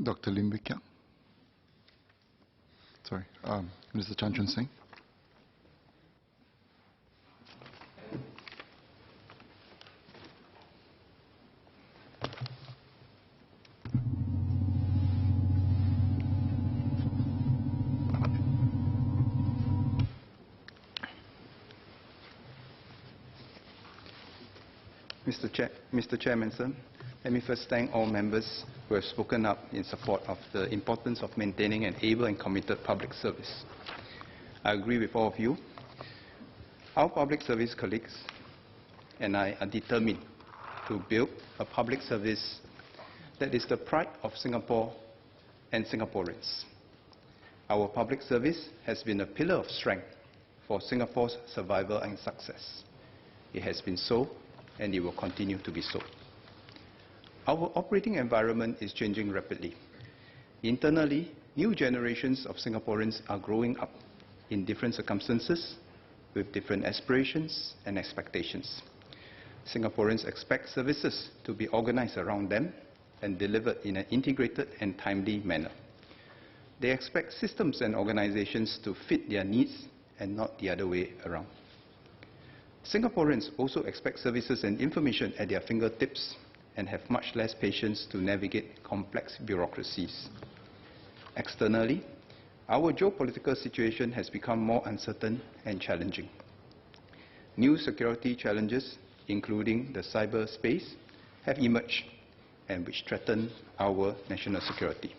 Dr. Lim Wee Kiat. Sorry, Mr. Chan Chun Sing. Mr. Chairman, sir, let me first thank all members who have spoken up in support of the importance of maintaining an able and committed public service. I agree with all of you. Our public service colleagues and I are determined to build a public service that is the pride of Singapore and Singaporeans. Our public service has been a pillar of strength for Singapore's survival and success. It has been so, and it will continue to be so. Our operating environment is changing rapidly. Internally, new generations of Singaporeans are growing up in different circumstances with different aspirations and expectations. Singaporeans expect services to be organized around them and delivered in an integrated and timely manner. They expect systems and organizations to fit their needs and not the other way around. Singaporeans also expect services and information at their fingertips and have much less patience to navigate complex bureaucracies. Externally, our geopolitical situation has become more uncertain and challenging. New security challenges, including the cyberspace, have emerged and which threaten our national security.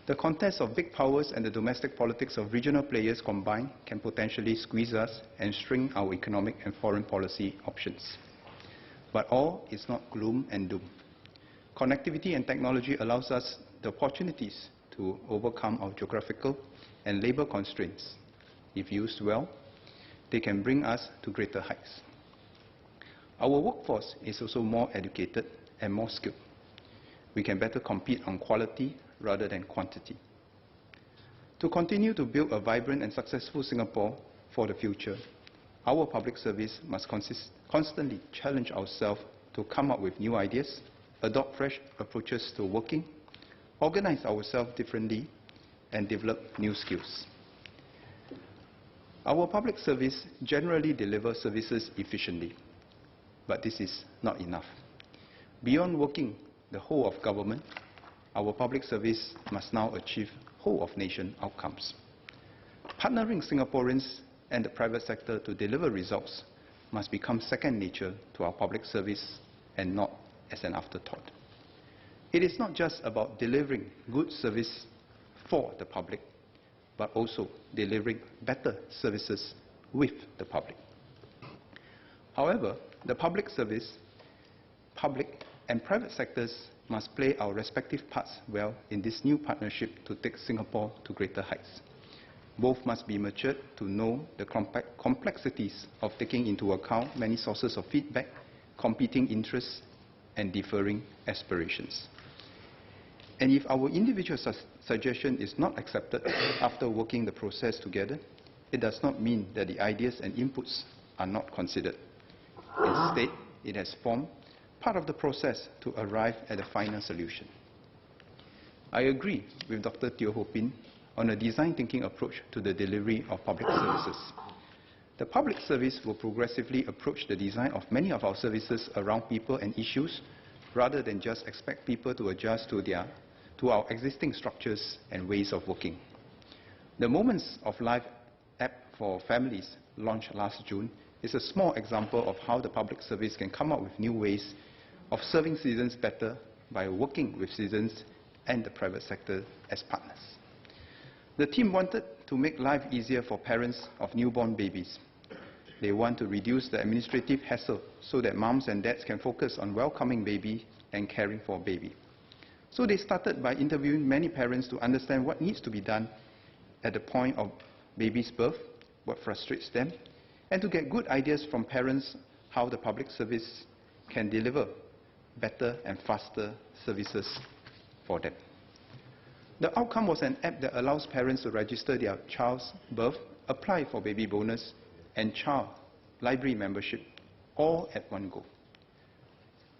The contest of big powers and the domestic politics of regional players combined can potentially squeeze us and shrink our economic and foreign policy options. But all is not gloom and doom. Connectivity and technology allows us the opportunities to overcome our geographical and labor constraints. If used well, they can bring us to greater heights. Our workforce is also more educated and more skilled. We can better compete on quality rather than quantity. To continue to build a vibrant and successful Singapore for the future, our public service must constantly challenge ourselves to come up with new ideas, adopt fresh approaches to working, organize ourselves differently, and develop new skills. Our public service generally delivers services efficiently, but this is not enough. Beyond working the whole of government, our public service must now achieve whole-of-nation outcomes. Partnering Singaporeans and the private sector to deliver results must become second nature to our public service and not as an afterthought. It is not just about delivering good service for the public, but also delivering better services with the public. However, the public service, public and private sectors must play our respective parts well in this new partnership to take Singapore to greater heights. Both must be matured to know the complexities of taking into account many sources of feedback, competing interests, and differing aspirations. And if our individual suggestion is not accepted after working the process together, it does not mean that the ideas and inputs are not considered. Instead, it has formed part of the process to arrive at a final solution. I agree with Dr. Teo Ho Pin on a design thinking approach to the delivery of public services. The public service will progressively approach the design of many of our services around people and issues rather than just expect people to adjust to our existing structures and ways of working. The Moments of Life app for families, launched last June, is a small example of how the public service can come up with new ways of serving citizens better by working with citizens and the private sector as partners. The team wanted to make life easier for parents of newborn babies. They want to reduce the administrative hassle so that moms and dads can focus on welcoming baby and caring for baby. So they started by interviewing many parents to understand what needs to be done at the point of baby's birth, what frustrates them, and to get good ideas from parents how the public service can deliver better and faster services for them. The outcome was an app that allows parents to register their child's birth, apply for baby bonus, and child library membership all at one go.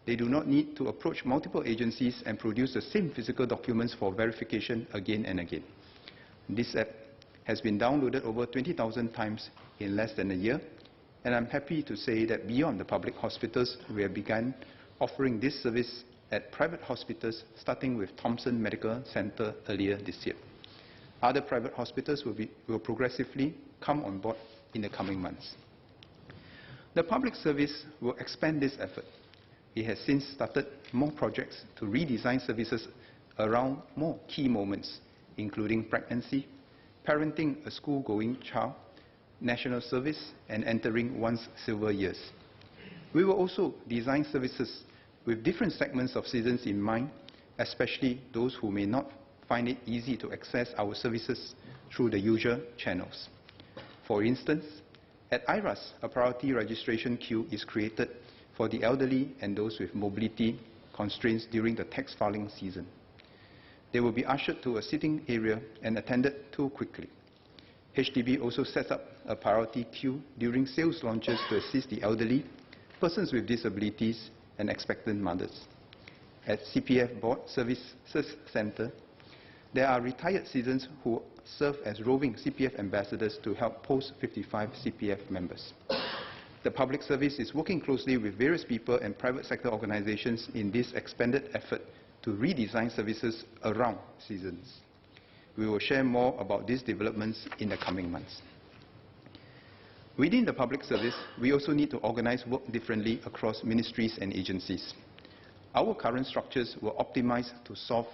They do not need to approach multiple agencies and produce the same physical documents for verification again and again. This app has been downloaded over 20,000 times in less than a year, and I'm happy to say that beyond the public hospitals, we have begun offering this service at private hospitals, starting with Thomson Medical Centre earlier this year. Other private hospitals will progressively come on board in the coming months. The public service will expand this effort. It has since started more projects to redesign services around more key moments, including pregnancy, parenting a school-going child, national service, and entering one's silver years. We will also design services with different segments of citizens in mind, especially those who may not find it easy to access our services through the usual channels. For instance, at IRAS, a priority registration queue is created for the elderly and those with mobility constraints during the tax filing season. They will be ushered to a sitting area and attended to quickly. HDB also sets up a priority queue during sales launches to assist the elderly, persons with disabilities, and expectant mothers. At CPF Board Services Centre, there are retired citizens who serve as roving CPF ambassadors to help post-55 CPF members. The public service is working closely with various people and private sector organizations in this expanded effort to redesign services around citizens. We will share more about these developments in the coming months. Within the public service, we also need to organize work differently across ministries and agencies. Our current structures were optimized to solve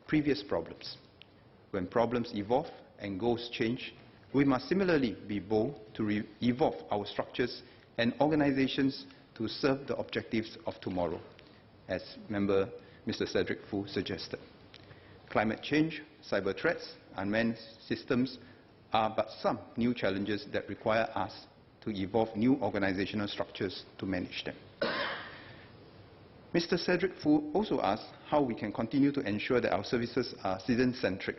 previous problems. When problems evolve and goals change, we must similarly be bold to evolve our structures and organizations to serve the objectives of tomorrow, as Member Mr. Cedric Foo suggested. Climate change, cyber threats, unmanned systems are but some new challenges that require us to evolve new organizational structures to manage them. Mr. Cedric Foo also asked how we can continue to ensure that our services are citizen-centric.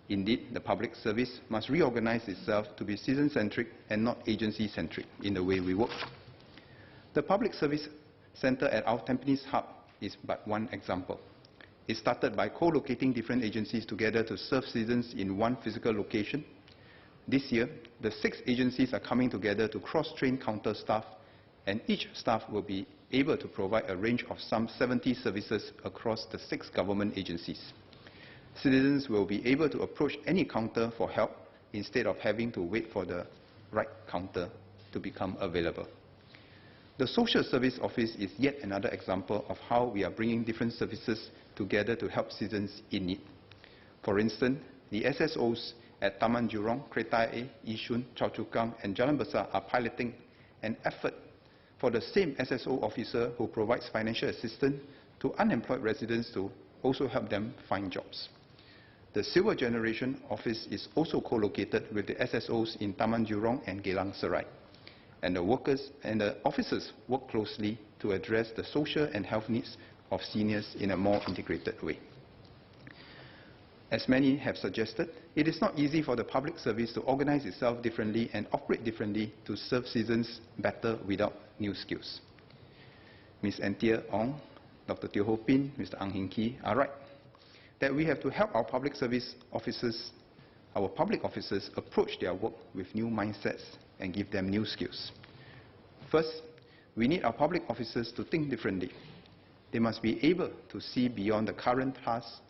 Indeed, the public service must reorganize itself to be citizen-centric and not agency-centric in the way we work. The Public Service Centre at our Tampines Hub is but one example. It started by co-locating different agencies together to serve citizens in one physical location. This year, the 6 agencies are coming together to cross-train counter staff, and each staff will be able to provide a range of some 70 services across the 6 government agencies. Citizens will be able to approach any counter for help instead of having to wait for the right counter to become available. The Social Service Office is yet another example of how we are bringing different services together to help citizens in need. For instance, the SSOs at Taman Jurong, Kreta Ayer, Yishun, Choa Chu Kang, and Jalan Besar are piloting an effort for the same SSO officer who provides financial assistance to unemployed residents to also help them find jobs. The Silver Generation Office is also co-located with the SSOs in Taman Jurong and Geylang Serai, and the workers and the officers work closely to address the social and health needs of seniors in a more integrated way. As many have suggested, it is not easy for the public service to organize itself differently and operate differently to serve citizens better without new skills. Ms. Anthea Ong, Dr. Teo Ho Pin, Mr. Ang Hin Kee are right that we have to help our public service officers, our public officers, approach their work with new mindsets and give them new skills. First, we need our public officers to think differently. They must be able to see beyond the current tasks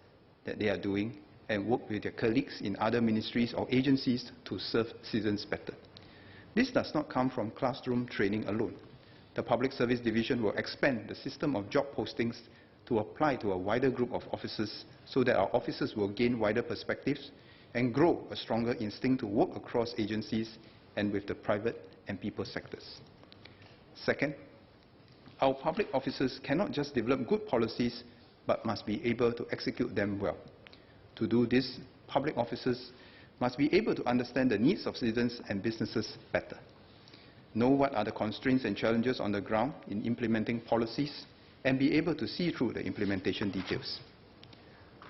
that they are doing and work with their colleagues in other ministries or agencies to serve citizens better. This does not come from classroom training alone. The Public Service Division will expand the system of job postings to apply to a wider group of officers so that our officers will gain wider perspectives and grow a stronger instinct to work across agencies and with the private and people sectors. Second, our public officers cannot just develop good policies but must be able to execute them well. To do this, public officers must be able to understand the needs of citizens and businesses better, know what are the constraints and challenges on the ground in implementing policies, and be able to see through the implementation details.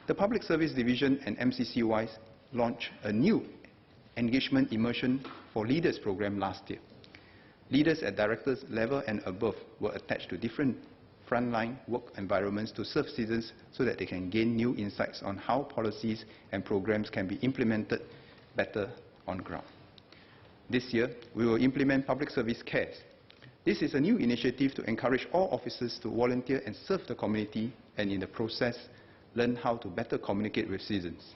The Public Service Division and MCCY launched a new Engagement Immersion for Leaders program last year. Leaders at directors level and above were attached to different frontline work environments to serve citizens so that they can gain new insights on how policies and programs can be implemented better on ground. This year, we will implement Public Service Cares. This is a new initiative to encourage all officers to volunteer and serve the community, and in the process, learn how to better communicate with citizens.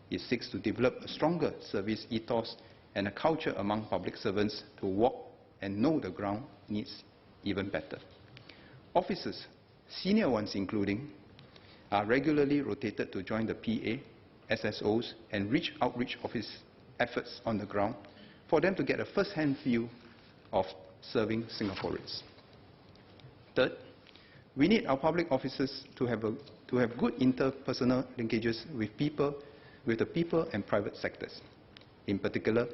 It seeks to develop a stronger service ethos and a culture among public servants to walk and know the ground needs even better. Officers, senior ones including, are regularly rotated to join the PA, SSOs, and outreach office efforts on the ground for them to get a first-hand view of serving Singaporeans. Third, we need our public officers to have good interpersonal linkages with the people and private sectors. In particular,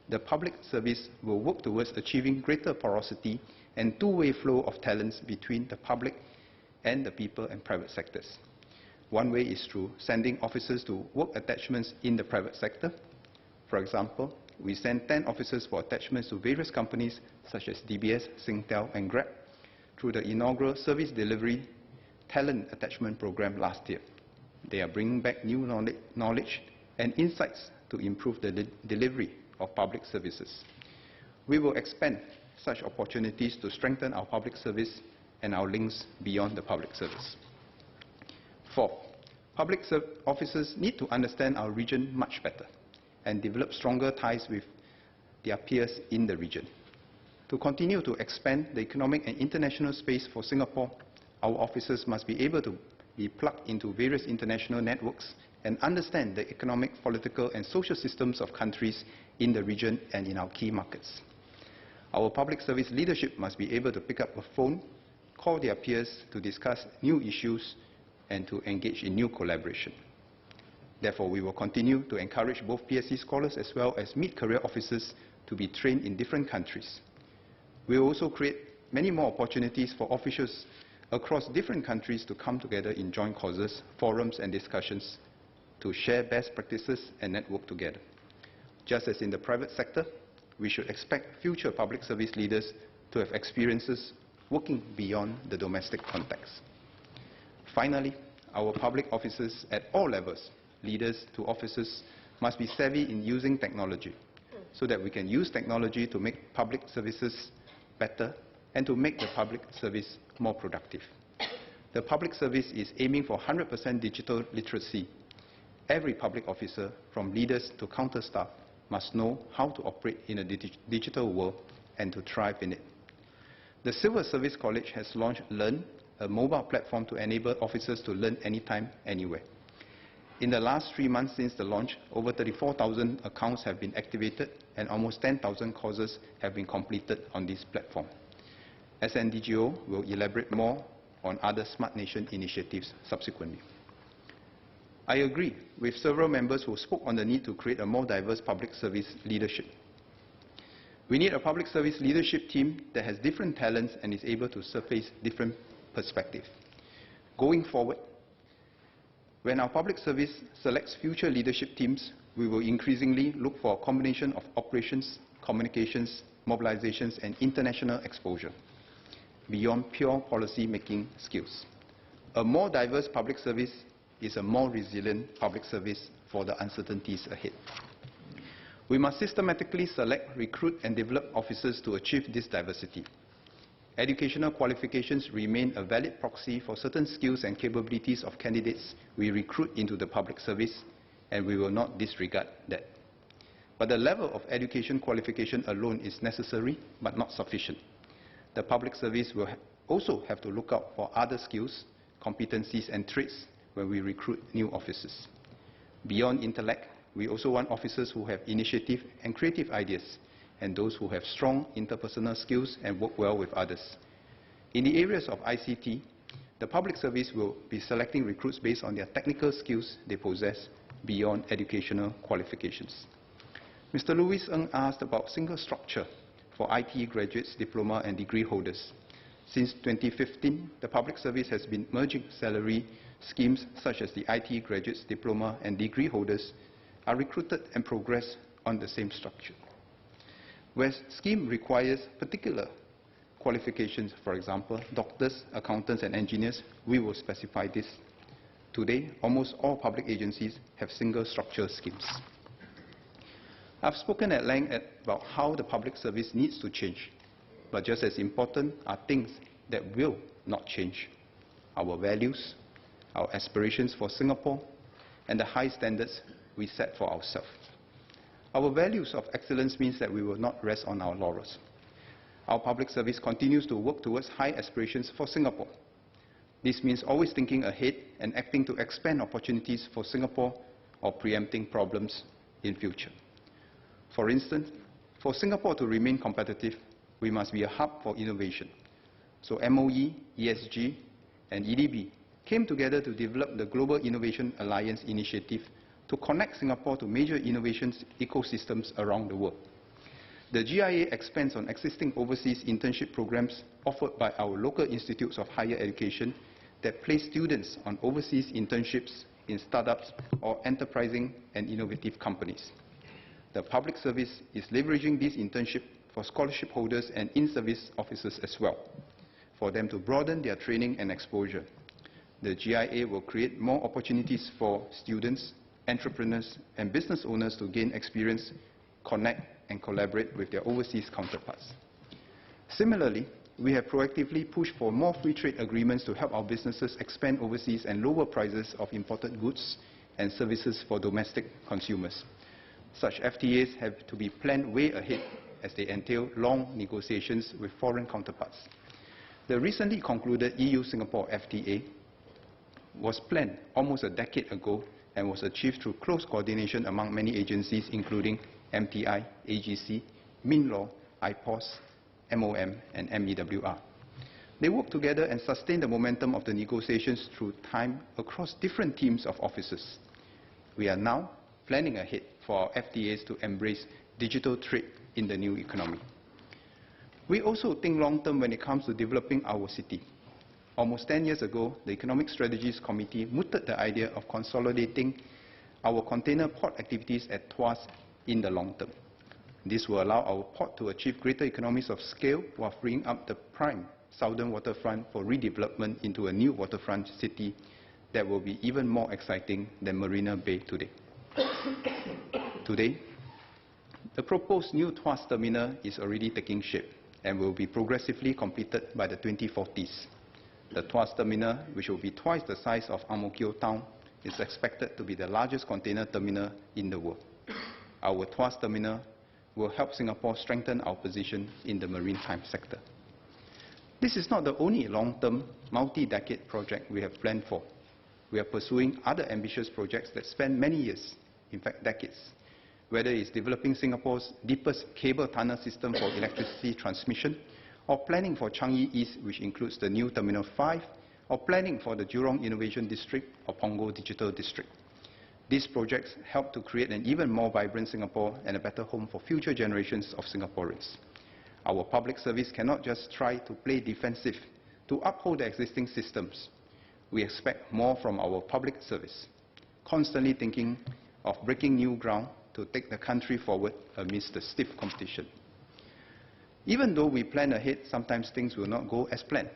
the public service will work towards achieving greater porosity and two-way flow of talents between the public and the people and private sectors. One way is through sending officers to work attachments in the private sector. For example, we sent 10 officers for attachments to various companies such as DBS, Singtel, and Grab through the inaugural Service Delivery Talent Attachment Program last year. They are bringing back new knowledge and insights to improve the delivery of public services. We will expand such opportunities to strengthen our public service and our links beyond the public service. Fourth, public officers need to understand our region much better and develop stronger ties with their peers in the region. To continue to expand the economic and international space for Singapore, our officers must be able to be plugged into various international networks and understand the economic, political, and social systems of countries in the region and in our key markets. Our public service leadership must be able to pick up a phone, call their peers to discuss new issues, and to engage in new collaboration. Therefore, we will continue to encourage both PSC scholars as well as mid-career officers to be trained in different countries. We will also create many more opportunities for officials across different countries to come together in joint causes, forums, and discussions to share best practices and network together. Just as in the private sector, we should expect future public service leaders to have experiences working beyond the domestic context. Finally, our public officers at all levels, leaders to officers, must be savvy in using technology so that we can use technology to make public services better and to make the public service more productive. The public service is aiming for 100% digital literacy. Every public officer, from leaders to counter staff, must know how to operate in a digital world and to thrive in it. The Civil Service College has launched Learn, a mobile platform to enable officers to learn anytime, anywhere. In the last 3 months since the launch, over 34,000 accounts have been activated and almost 10,000 courses have been completed on this platform. SNDGO will elaborate more on other Smart Nation initiatives subsequently. I agree with several members who spoke on the need to create a more diverse public service leadership. We need a public service leadership team that has different talents and is able to surface different perspectives. Going forward, when our public service selects future leadership teams, we will increasingly look for a combination of operations, communications, mobilizations, and international exposure, beyond pure policy-making skills. A more diverse public service is a more resilient public service for the uncertainties ahead. We must systematically select, recruit, and develop officers to achieve this diversity. Educational qualifications remain a valid proxy for certain skills and capabilities of candidates we recruit into the public service, and we will not disregard that. But the level of education qualification alone is necessary but not sufficient. The public service will also have to look out for other skills, competencies, and traits when we recruit new officers. Beyond intellect, we also want officers who have initiative and creative ideas, and those who have strong interpersonal skills and work well with others. In the areas of ICT, the public service will be selecting recruits based on their technical skills they possess beyond educational qualifications. Mr. Louis Ng asked about single structure for IT graduates, diploma, and degree holders. Since 2015, the public service has been merging salary schemes such as the IT graduates, diploma, and degree holders are recruited and progress on the same structure. Where scheme requires particular qualifications, for example, doctors, accountants, and engineers, we will specify this. Today, almost all public agencies have single structure schemes. I've spoken at length about how the public service needs to change, but just as important are things that will not change: our values, our aspirations for Singapore, and the high standards we set for ourselves. Our values of excellence means that we will not rest on our laurels. Our public service continues to work towards high aspirations for Singapore. This means always thinking ahead and acting to expand opportunities for Singapore or preempting problems in future. For instance, for Singapore to remain competitive, we must be a hub for innovation. So MOE, ESG, and EDB came together to develop the Global Innovation Alliance initiative to connect Singapore to major innovations ecosystems around the world. The GIA expands on existing overseas internship programs offered by our local institutes of higher education that place students on overseas internships in startups or enterprising and innovative companies. The public service is leveraging this internship for scholarship holders and in-service officers as well, for them to broaden their training and exposure. The GIA will create more opportunities for students, entrepreneurs, and business owners to gain experience, connect, and collaborate with their overseas counterparts. Similarly, we have proactively pushed for more free trade agreements to help our businesses expand overseas and lower prices of imported goods and services for domestic consumers. Such FTAs have to be planned way ahead as they entail long negotiations with foreign counterparts. The recently concluded EU-Singapore FTA was planned almost a decade ago and was achieved through close coordination among many agencies, including MTI, AGC, MINLAW, IPOS, MOM, and MEWR. They worked together and sustained the momentum of the negotiations through time across different teams of officers. We are now planning ahead for our FTAs to embrace digital trade in the new economy. We also think long-term when it comes to developing our city. Almost 10 years ago, the Economic Strategies Committee mooted the idea of consolidating our container port activities at Tuas in the long term. This will allow our port to achieve greater economies of scale while freeing up the prime southern waterfront for redevelopment into a new waterfront city that will be even more exciting than Marina Bay today. Today, the proposed new Tuas terminal is already taking shape and will be progressively completed by the 2040s. The Tuas terminal, which will be twice the size of Ang Mo Kio town, is expected to be the largest container terminal in the world. Our Tuas terminal will help Singapore strengthen our position in the maritime sector. This is not the only long-term, multi-decade project we have planned for. We are pursuing other ambitious projects that span many years, in fact decades, whether it's developing Singapore's deepest cable tunnel system for electricity transmission, or planning for Changi East, which includes the new Terminal 5, or planning for the Jurong Innovation District or Punggol Digital District. These projects help to create an even more vibrant Singapore and a better home for future generations of Singaporeans. Our public service cannot just try to play defensive to uphold the existing systems. We expect more from our public service, constantly thinking of breaking new ground to take the country forward amidst the stiff competition. Even though we plan ahead, sometimes things will not go as planned.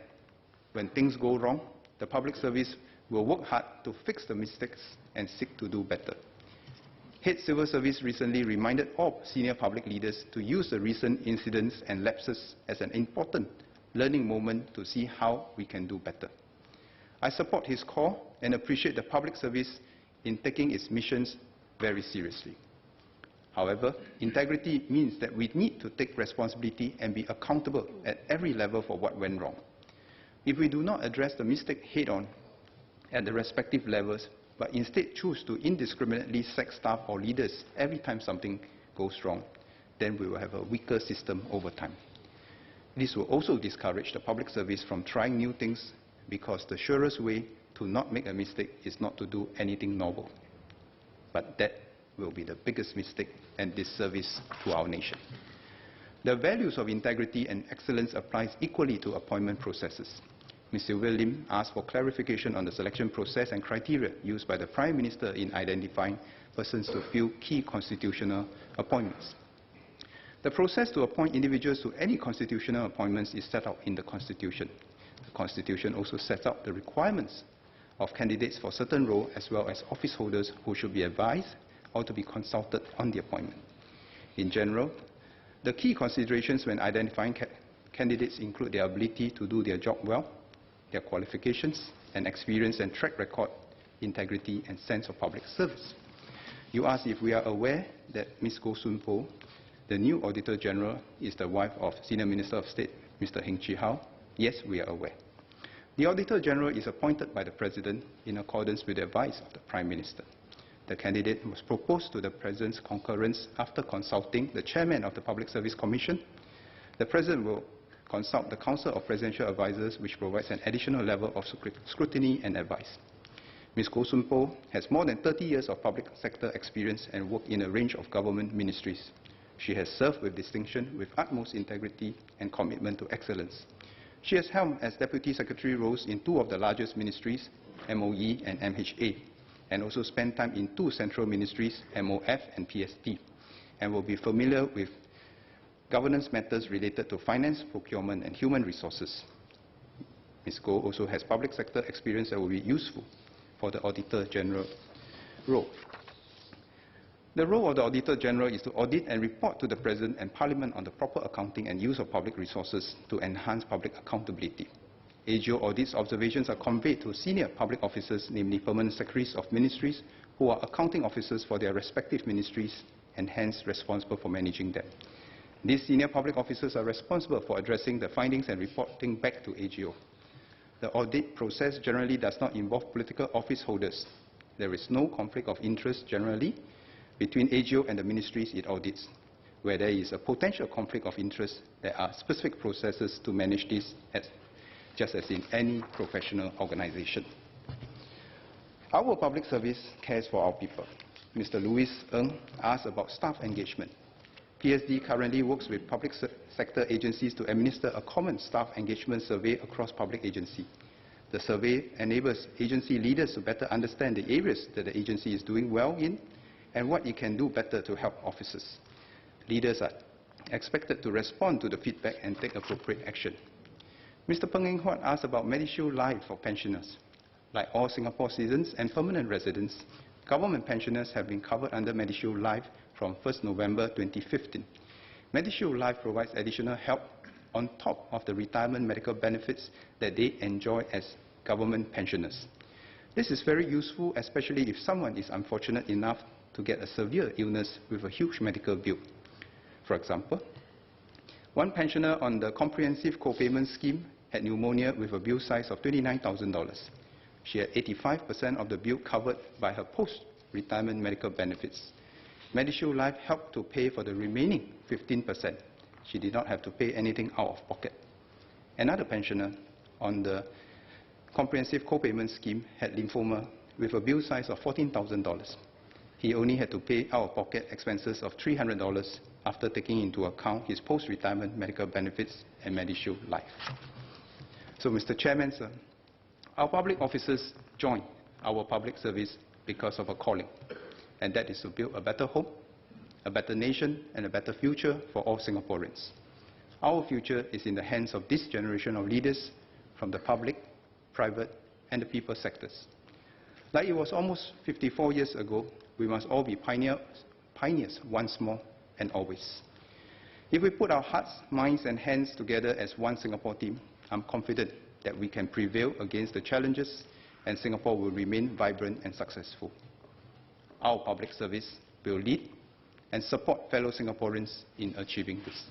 When things go wrong, the public service will work hard to fix the mistakes and seek to do better. Head Civil Service recently reminded all senior public leaders to use the recent incidents and lapses as an important learning moment to see how we can do better. I support his call and appreciate the public service in taking its missions very seriously. However, integrity means that we need to take responsibility and be accountable at every level for what went wrong. If we do not address the mistake head-on at the respective levels, but instead choose to indiscriminately sack staff or leaders every time something goes wrong, then we will have a weaker system over time. This will also discourage the public service from trying new things, because the surest way to not make a mistake is not to do anything novel. But that will be the biggest mistake and disservice to our nation. The values of integrity and excellence applies equally to appointment processes. Ms. Sylvia Lim asked for clarification on the selection process and criteria used by the Prime Minister in identifying persons to fill key constitutional appointments. The process to appoint individuals to any constitutional appointments is set out in the Constitution. The Constitution also sets out the requirements of candidates for certain roles as well as office holders who should be advised or to be consulted on the appointment. In general, the key considerations when identifying candidates include their ability to do their job well, their qualifications and experience and track record, integrity and sense of public service. You asked if we are aware that Ms. Goh Soon Poh, the new Auditor General, is the wife of Senior Minister of State, Mr. Heng Chee Hao. Yes, we are aware. The Auditor General is appointed by the President in accordance with the advice of the Prime Minister. The candidate was proposed to the President's concurrence after consulting the Chairman of the Public Service Commission. The President will consult the Council of Presidential Advisers, which provides an additional level of scrutiny and advice. Ms. Goh Soon Poh has more than 30 years of public sector experience and worked in a range of government ministries. She has served with distinction, with utmost integrity and commitment to excellence. She has held as Deputy Secretary roles in two of the largest ministries, MOE and MHA, and also spent time in two central ministries, MOF and PST, and will be familiar with governance matters related to finance, procurement, and human resources. Ms. Goh also has public sector experience that will be useful for the Auditor General role. The role of the Auditor General is to audit and report to the President and Parliament on the proper accounting and use of public resources to enhance public accountability. AGO audits observations are conveyed to senior public officers, namely permanent secretaries of ministries, who are accounting officers for their respective ministries and hence responsible for managing them. These senior public officers are responsible for addressing the findings and reporting back to AGO. The audit process generally does not involve political office holders. There is no conflict of interest generally between AGO and the ministries it audits. Where there is a potential conflict of interest, there are specific processes to manage this, just as in any professional organization. Our public service cares for our people. Mr. Louis Ng asked about staff engagement. PSD currently works with public sector agencies to administer a common staff engagement survey across public agency. The survey enables agency leaders to better understand the areas that the agency is doing well in and what it can do better to help officers. Leaders are expected to respond to the feedback and take appropriate action. Mr. Peng Eng Huat asked about MediShield Life for pensioners. Like all Singapore citizens and permanent residents, government pensioners have been covered under MediShield Life from 1st November 2015. MediShield Life provides additional help on top of the retirement medical benefits that they enjoy as government pensioners. This is very useful, especially if someone is unfortunate enough to get a severe illness with a huge medical bill. For example, one pensioner on the comprehensive co-payment scheme had pneumonia with a bill size of $29,000. She had 85% of the bill covered by her post-retirement medical benefits. MediShield Life helped to pay for the remaining 15%. She did not have to pay anything out of pocket. Another pensioner on the comprehensive co-payment scheme had lymphoma with a bill size of $14,000. He only had to pay out-of-pocket expenses of $300 after taking into account his post-retirement medical benefits and MediShield Life. So, Mr. Chairman, sir, our public officers join our public service because of a calling, and that is to build a better home, a better nation, and a better future for all Singaporeans. Our future is in the hands of this generation of leaders from the public, private, and the people sectors. Like it was almost 54 years ago, we must all be pioneers once more and always. If we put our hearts, minds, and hands together as one Singapore team, I'm confident that we can prevail against the challenges and Singapore will remain vibrant and successful. Our public service will lead and support fellow Singaporeans in achieving this.